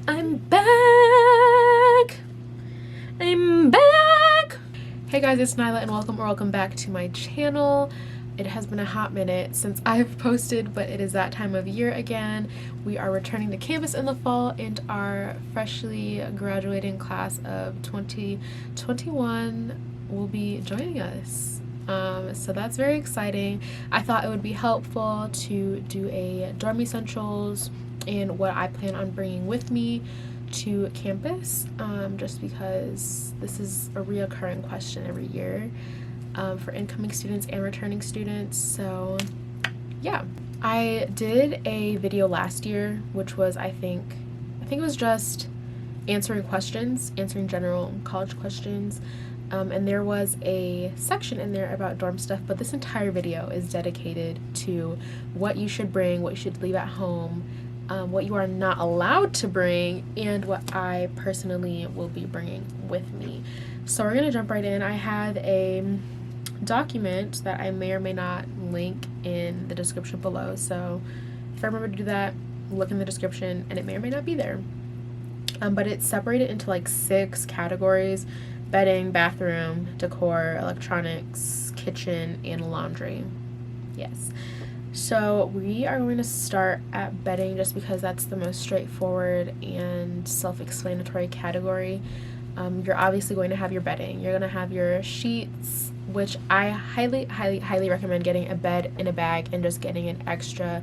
I'm back! I'm back! Hey guys, it's Nailah and welcome back to my channel. It has been a hot minute since I've posted, but it is that time of year again. We are returning to campus in the fall and our freshly graduating class of 2021 will be joining us. So that's very exciting. I thought it would be helpful to do a dorm essentials and what I plan on bringing with me to campus, just because this is a reoccurring question every year for incoming students and returning students. So yeah, I did a video last year which was I think it was just answering general college questions, and there was a section in there about dorm stuff, but this entire video is dedicated to what you should bring, what you should leave at home, what you are not allowed to bring, and what I personally will be bringing with me. So we're gonna jump right in. I have a document that I may or may not link in the description below, so if I remember to do that, look in the description and it may or may not be there. But it's separated into like 6 categories: bedding, bathroom, decor, electronics, kitchen, and laundry. Yes. So we are going to start at bedding just because that's the most straightforward and self-explanatory category. You're obviously going to have your bedding. You're going to have your sheets, which I highly recommend getting a bed in a bag and just getting an extra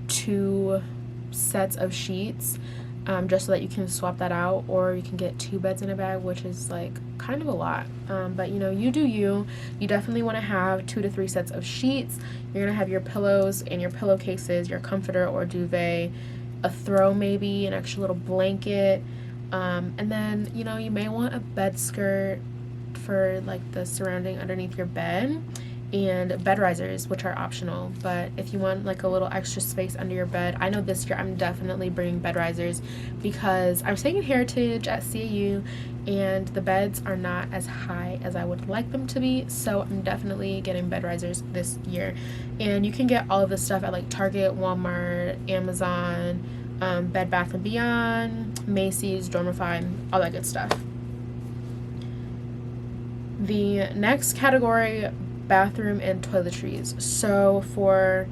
2 sets of sheets, just so that you can swap that out, or you can get 2 beds in a bag, which is like kind of a lot, but you know, you do you. You definitely want to have 2 to 3 sets of sheets. You're gonna have your pillows and your pillowcases, your comforter or duvet, a throw, maybe an extra little blanket, and then you know, you may want a bed skirt for like the surrounding underneath your bed, and bed risers, which are optional. But if you want like a little extra space under your bed, I know this year I'm definitely bringing bed risers because I'm staying in Heritage at CAU and the beds are not as high as I would like them to be, so I'm definitely getting bed risers this year. And you can get all of this stuff at like Target, Walmart, Amazon, Bed Bath & Beyond, Macy's, Dormify, all that good stuff. The next category, bathroom and toiletries. So for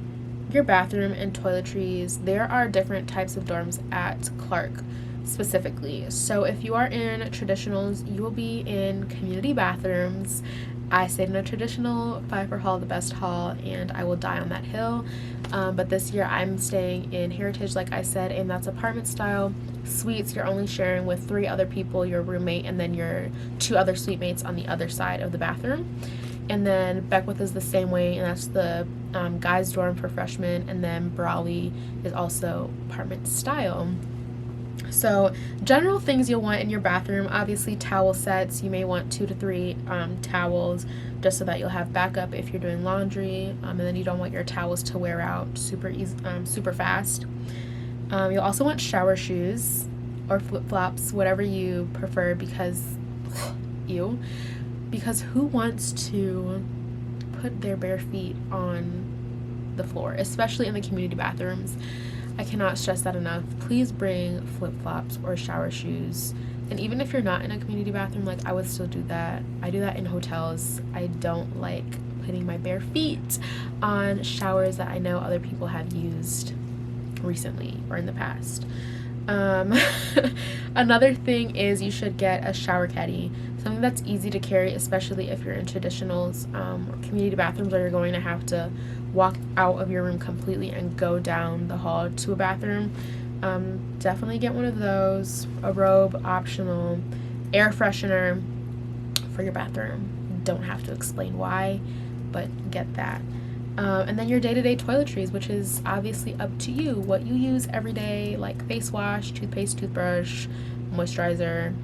your bathroom and toiletries, there are different types of dorms at Clark specifically. So if you are in traditionals, you will be in community bathrooms. I stayed in a traditional, Pfeiffer Hall, the best hall, and I will die on that hill. But this year I'm staying in Heritage, like I said, and that's apartment style suites. You're only sharing with 3 other people, your roommate and then your 2 other suite mates on the other side of the bathroom. And then Beckwith is the same way, and that's the guys dorm for freshmen, and then Brawley is also apartment style. So general things you'll want in your bathroom: obviously towel sets. You may want 2 to 3 towels, just so that you'll have backup if you're doing laundry, and then you don't want your towels to wear out super fast. You'll also want shower shoes or flip-flops, whatever you prefer, because because who wants to put their bare feet on the floor, especially in the community bathrooms? I cannot stress that enough. Please bring flip-flops or shower shoes. And even if you're not in a community bathroom, like I would still do that. I do that in hotels. I don't like putting my bare feet on showers that I know other people have used recently or in the past. Another thing is you should get a shower caddy, something that's easy to carry, especially if you're in traditionals or community bathrooms where you're going to have to walk out of your room completely and go down the hall to a bathroom. Definitely get one of those. A robe, optional. Air freshener for your bathroom. Don't have to explain why, but get that. And then your day-to-day toiletries, which is obviously up to you. What you use every day, like face wash, toothpaste, toothbrush, moisturizer,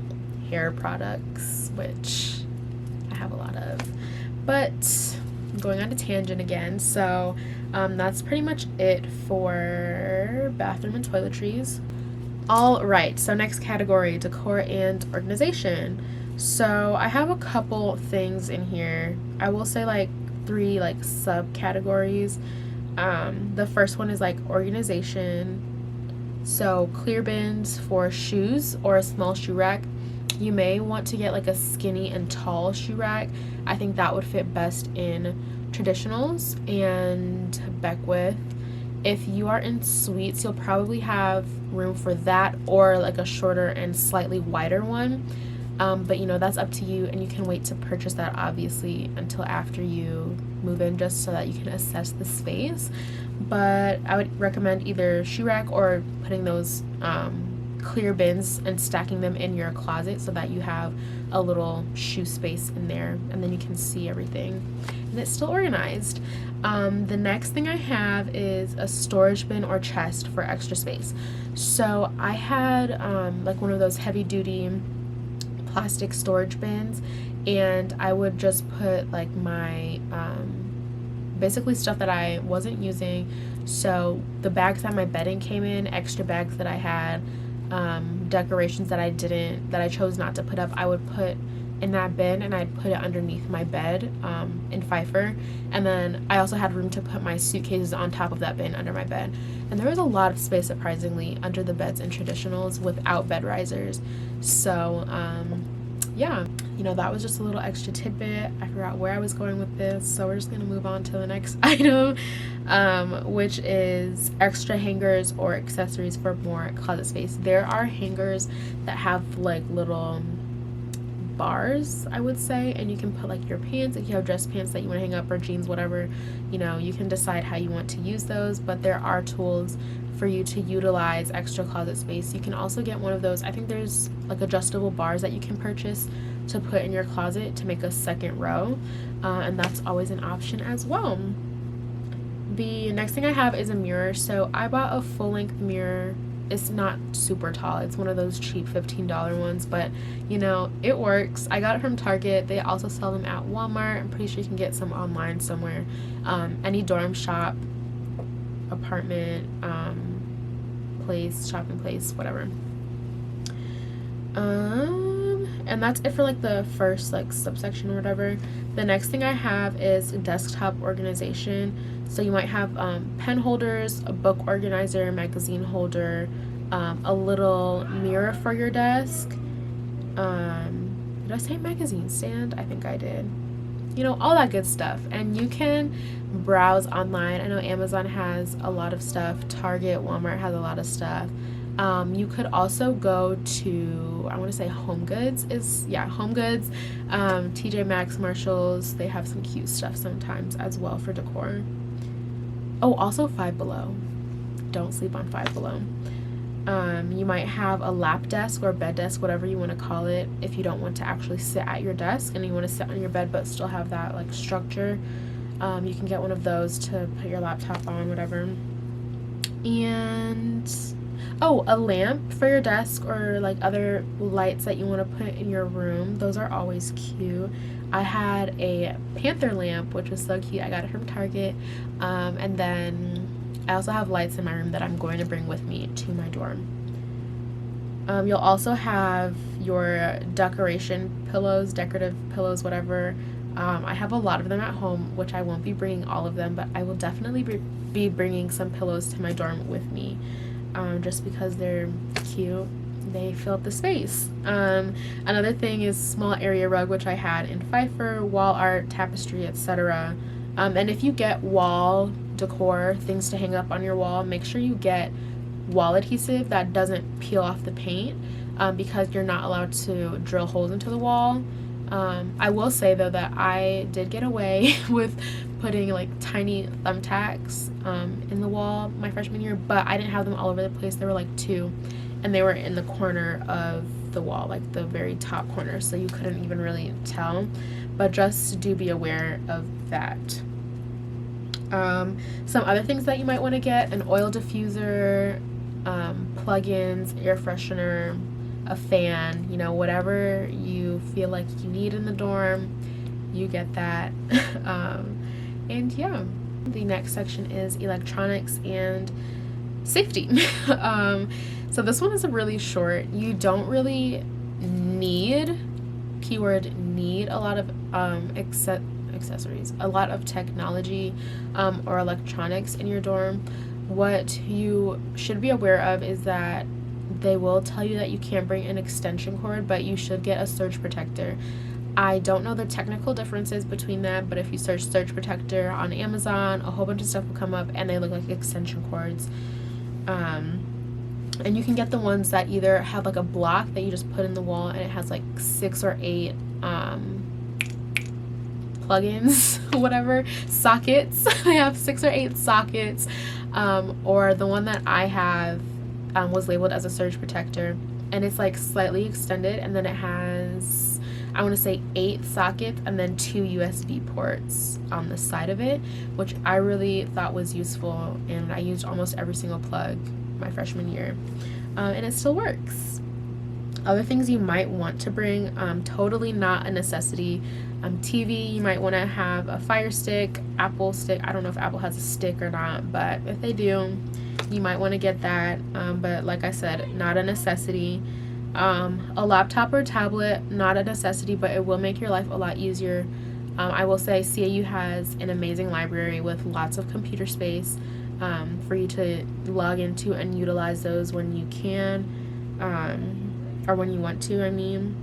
hair products, which I have a lot of. But I'm going on a tangent again, so that's pretty much it for bathroom and toiletries. All right, so next category, decor and organization. So I have a couple things in here. I will say like 3 like subcategories. The first one is like organization. So clear bins for shoes or a small shoe rack. You may want to get like a skinny and tall shoe rack. I think that would fit best in traditionals and Beckwith. If you are in suites, you'll probably have room for that or like a shorter and slightly wider one. But you know, that's up to you, and you can wait to purchase that obviously until after you move in, just so that you can assess the space. But I would recommend either shoe rack or putting those clear bins and stacking them in your closet so that you have a little shoe space in there, and then you can see everything and it's still organized. The next thing I have is a storage bin or chest for extra space. So I had like one of those heavy duty plastic storage bins, and I would just put like my basically stuff that I wasn't using. So the bags that my bedding came in, extra bags that I had, decorations that I chose not to put up, I would put in that bin, and I'd put it underneath my bed in Pfeiffer. And then I also had room to put my suitcases on top of that bin under my bed. And there was a lot of space, surprisingly, under the beds in traditionals without bed risers. So yeah, you know, that was just a little extra tidbit. I forgot where I was going with this, so we're just gonna move on to the next item, which is extra hangers or accessories for more closet space. There are hangers that have like little bars, I would say, and you can put like your pants, if you have dress pants that you want to hang up, or jeans, whatever, you know, you can decide how you want to use those. But there are tools for you to utilize extra closet space. You can also get one of those, I think there's like adjustable bars that you can purchase to put in your closet to make a second row, and that's always an option as well. The next thing I have is a mirror. So I bought a full-length mirror. It's not super tall, it's one of those cheap $15 ones, but you know, it works. I got it from Target. They also sell them at Walmart. I'm pretty sure you can get some online somewhere. Any dorm shop, apartment, place, shopping place, whatever. And that's it for like the first like subsection or whatever. The next thing I have is desktop organization. So you might have pen holders, a book organizer, magazine holder, a little mirror for your desk. Did I say magazine stand? I think I did. You know, all that good stuff. And you can browse online. I know Amazon has a lot of stuff. Target, Walmart has a lot of stuff. You could also go to, I want to say Home Goods, TJ Maxx, Marshalls. They have some cute stuff sometimes as well for decor. Oh, also Five Below. Don't sleep on Five Below. You might have a lap desk or bed desk, whatever you want to call it, if you don't want to actually sit at your desk and you want to sit on your bed but still have that like structure. You can get one of those to put your laptop on, whatever. And a lamp for your desk, or like other lights that you want to put in your room. Those are always cute. I had a panther lamp, which was so cute. I got it from Target. And then I also have lights in my room that I'm going to bring with me to my dorm. You'll also have your decorative pillows, whatever. I have a lot of them at home, which I won't be bringing all of them, but I will definitely be bringing some pillows to my dorm with me, just because they're cute. They fill up the space. Another thing is small area rug, which I had in Pfeiffer, wall art, tapestry, etc. And if you get wall decor, things to hang up on your wall, make sure you get wall adhesive that doesn't peel off the paint, because you're not allowed to drill holes into the wall. I will say though that I did get away with putting like tiny thumbtacks in the wall my freshman year, but I didn't have them all over the place. There were like 2, and they were in the corner of the wall, like the very top corner, so you couldn't even really tell. But just do be aware of that. Some other things that you might want to get: an oil diffuser, plug-ins, air freshener, a fan, you know, whatever you feel like you need in the dorm, you get that. And yeah, the next section is electronics and safety. So this one is really short. You don't really need, keyword need, a lot of accessories, a lot of technology or electronics in your dorm. What you should be aware of is that they will tell you that you can't bring an extension cord, but you should get a surge protector. I don't know the technical differences between that, but if you search surge protector on Amazon, a whole bunch of stuff will come up and they look like extension cords. And you can get the ones that either have like a block that you just put in the wall and it has like 6 or 8 plugins, whatever, sockets. I have 6 or 8 sockets. Or the one that I have was labeled as a surge protector, and it's like slightly extended, and then it has, I want to say 8 sockets and then 2 USB ports on the side of it, which I really thought was useful, and I used almost every single plug my freshman year, and it still works. Other things you might want to bring, totally not a necessity. TV, you might want to have a Fire Stick, Apple Stick. I don't know if Apple has a stick or not, but if they do, you might want to get that. But like I said, not a necessity. A laptop or tablet, not a necessity, but it will make your life a lot easier. I will say CAU has an amazing library with lots of computer space for you to log into and utilize those when you can, or when you want to, I mean.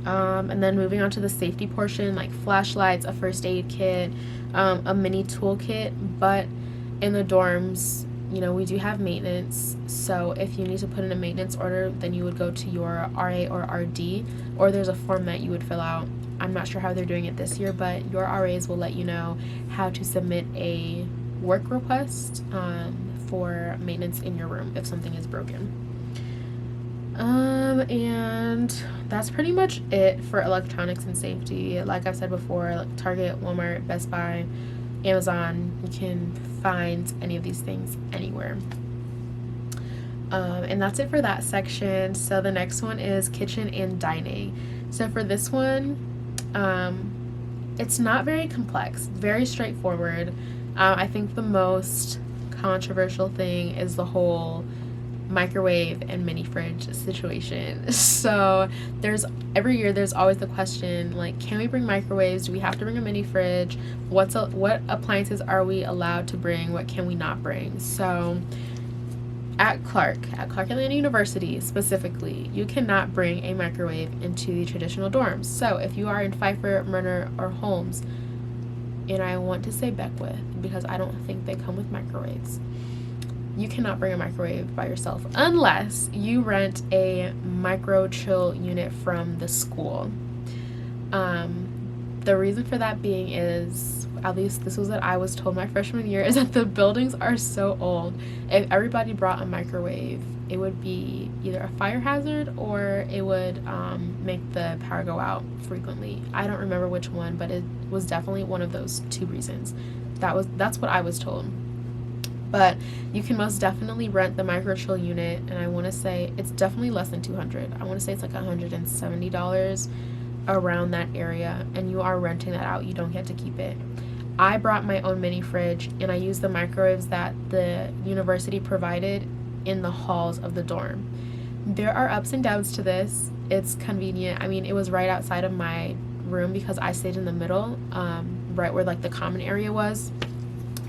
And then moving on to the safety portion, like flashlights, a first aid kit, a mini toolkit. But in the dorms, you know, we do have maintenance, so if you need to put in a maintenance order, then you would go to your RA or RD, or there's a form that you would fill out. I'm not sure how they're doing it this year, but your RAs will let you know how to submit a work request for maintenance in your room if something is broken. And that's pretty much it for electronics and safety. Like I've said before, like Target, Walmart, Best Buy, Amazon, you can find any of these things anywhere. And that's it for that section. So the next one is kitchen and dining. So for this one, it's not very complex, very straightforward. I think the most controversial thing is the whole microwave and mini fridge situation. So every year there's always the question, like, can we bring microwaves? Do we have to bring a mini fridge? What appliances are we allowed to bring? What can we not bring? So at Clark Atlanta University specifically, you cannot bring a microwave into the traditional dorms. So if you are in Pfeiffer, Myrna, or Holmes, and I want to say Beckwith because I don't think they come with microwaves, you cannot bring a microwave by yourself unless you rent a micro chill unit from the school. The reason for that being is, at least this was what I was told my freshman year, is that the buildings are so old. If everybody brought a microwave, it would be either a fire hazard or it would make the power go out frequently. I don't remember which one, but it was definitely one of those 2 reasons. That's what I was told. But you can most definitely rent the micro chill unit, and I want to say it's definitely less than $200. I want to say it's like $170, around that area, and you are renting that out. You don't get to keep it. I brought my own mini fridge, and I used the microwaves that the university provided in the halls of the dorm. There are ups and downs to this. It's convenient. I mean, it was right outside of my room because I stayed in the middle, right where like the common area was.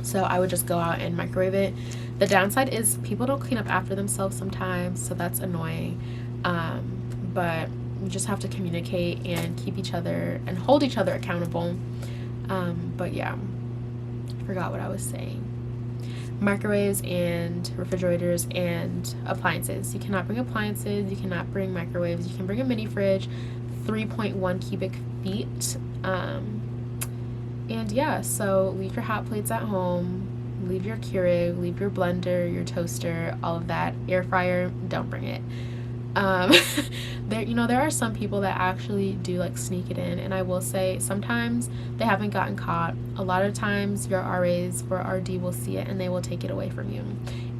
So I would just go out and microwave it. The downside is people don't clean up after themselves sometimes, so that's annoying. But we just have to communicate and keep each other and hold each other accountable. But yeah, I forgot what I was saying. Microwaves and refrigerators and appliances. You cannot bring appliances, you cannot bring microwaves. You can bring a mini fridge, 3.1 cubic feet. And yeah, so leave your hot plates at home, leave your Keurig, leave your blender, your toaster, all of that. Air fryer, don't bring it. There are some people that actually do like sneak it in, and I will say sometimes they haven't gotten caught. A lot of times your RAs or RD will see it and they will take it away from you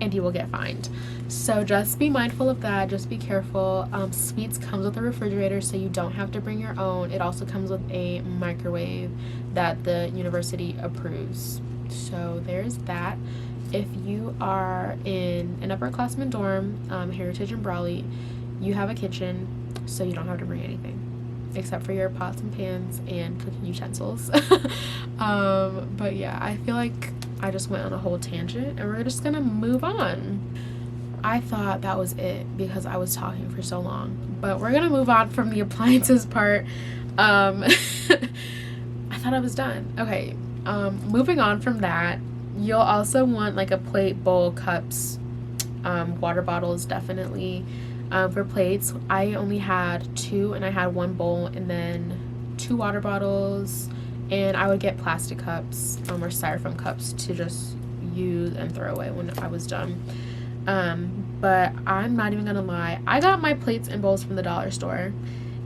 and you will get fined. So just be mindful of that. Just be careful. Sweets comes with a refrigerator, so you don't have to bring your own. It also comes with a microwave that the university approves. So there's that. If you are in an upperclassman dorm, Heritage and Brawley, you have a kitchen, so you don't have to bring anything except for your pots and pans and cooking utensils. But yeah, I feel like I just went on a whole tangent and we're just gonna move on. I thought that was it because I was talking for so long, but we're gonna move on from the appliances part. I thought I was done. Okay, moving on from that, you'll also want like a plate, bowl, cups, water bottles, definitely. For plates, I only had 2, and I had 1 bowl and then 2 water bottles, and I would get plastic cups or styrofoam cups to just use and throw away when I was done. But I'm not even gonna lie, I got my plates and bowls from the dollar store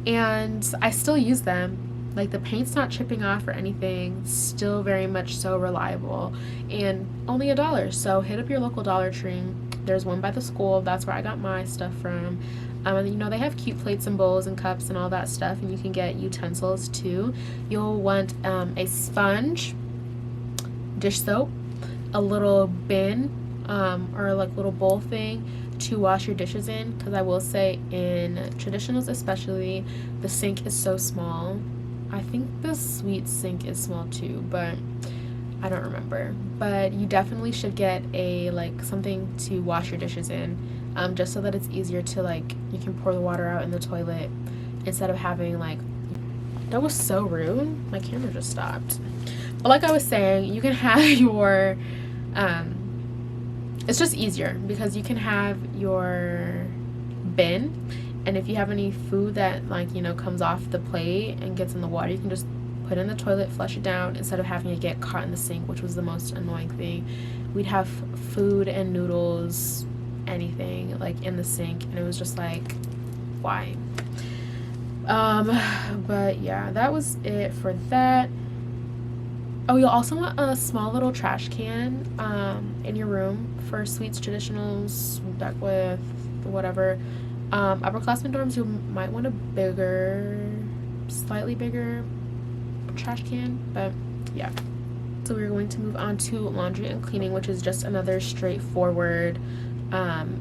and I still use them. Like, the paint's not chipping off or anything, still very much so reliable, and only $1. So hit up your local Dollar Tree. There's one by the school, that's where I got my stuff from. And you know, they have cute plates and bowls and cups and all that stuff, and you can get utensils too. You'll want a sponge, dish soap, a little bin or like little bowl thing to wash your dishes in, because I will say in traditionals especially, the sink is so small. I think the sweet sink is small too, but I don't remember. But you definitely should get a like something to wash your dishes in, just so that it's easier to, like, you can pour the water out in the toilet instead of having like, that was so rude, my camera just stopped. But like I was saying, you can have your it's just easier because you can have your bin, and if you have any food that, like, you know, comes off the plate and gets in the water, you can just put it in the toilet, flush it down, instead of having it get caught in the sink, which was the most annoying thing. We'd have food and noodles, anything, like, in the sink, and it was just like, why? But yeah, that was it for that. Oh, you'll also want a small little trash can in your room for sweets, traditionals, deck with, whatever. Upperclassmen dorms, you might want a bigger, slightly bigger trash can, but yeah. So we're going to move on to laundry and cleaning, which is just another straightforward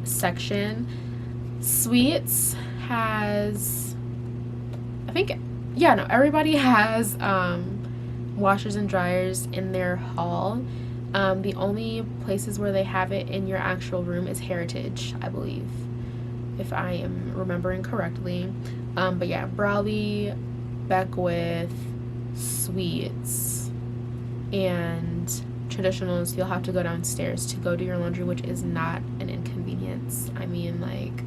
section. Suites has, I think, yeah, no, everybody has washers and dryers in their hall. The only places where they have it in your actual room is Heritage, I believe, if I am remembering correctly. But yeah, Brawley, Beckwith, Suites, and traditionals, you'll have to go downstairs to go do your laundry, which is not an inconvenience. I mean, like,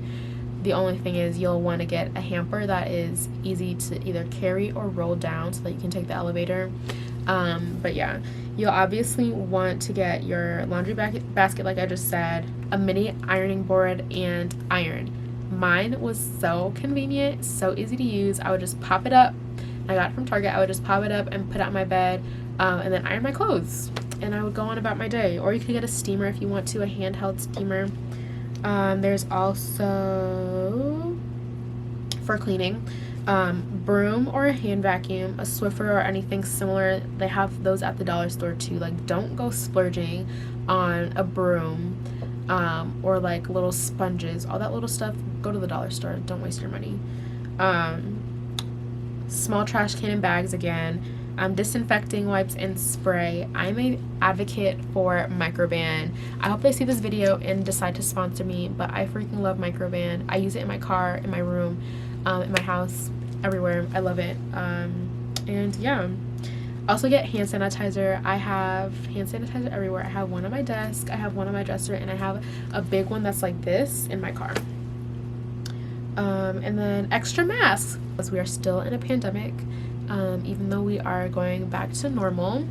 the only thing is you'll want to get a hamper that is easy to either carry or roll down so that you can take the elevator. But yeah, you'll obviously want to get your laundry basket, like I just said, a mini ironing board, and iron. Mine was so convenient, so easy to use. I would just pop it up. I got it from Target. I would just pop it up and put it on my bed, and then iron my clothes, and I would go on about my day. Or you could get a steamer if you want to, a handheld steamer. There's also, for cleaning, broom or a hand vacuum, a Swiffer or anything similar. They have those at the dollar store too. Like, don't go splurging on a broom or like little sponges, all that little stuff. Go to the dollar store. Don't waste your money. Small trash can and bags again. Disinfecting wipes and spray. I'm an advocate for Microban. I hope they see this video and decide to sponsor me, but I freaking love Microban. I use it in my car, in my room, in my house, everywhere. I love it. And yeah, also get hand sanitizer. I have hand sanitizer everywhere. I have one on my desk, I have one on my dresser, and I have a big one that's like this in my car. And then extra masks, because we are still in a pandemic. Even though we are going back to normal,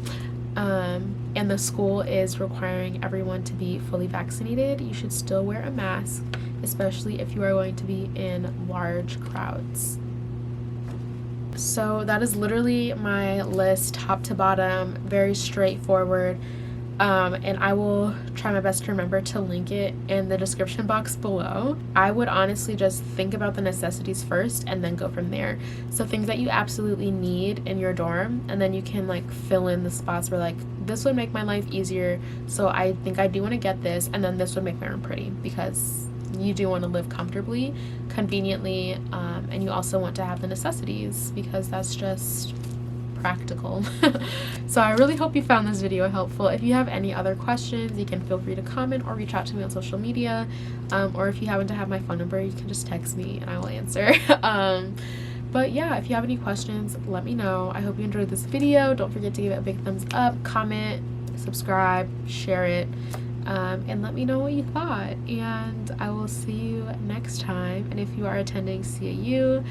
and the school is requiring everyone to be fully vaccinated, you should still wear a mask, especially if you are going to be in large crowds. So that is literally my list, top to bottom, very straightforward. And I will try my best to remember to link it in the description box below. I would honestly just think about the necessities first and then go from there. So things that you absolutely need in your dorm, and then you can like fill in the spots where like, this would make my life easier, so I think I do want to get this, and then this would make my room pretty, because you do want to live comfortably, conveniently, and you also want to have the necessities, because that's just practical. So I really hope you found this video helpful. If you have any other questions, you can feel free to comment or reach out to me on social media, or if you happen to have my phone number, you can just text me and I will answer. But yeah, if you have any questions, let me know. I hope you enjoyed this video. Don't forget to give it a big thumbs up, comment, subscribe, share it, and let me know what you thought. And I will see you next time. And if you are attending CAU,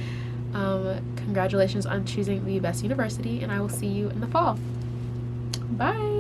congratulations on choosing the best university, and I will see you in the fall. Bye.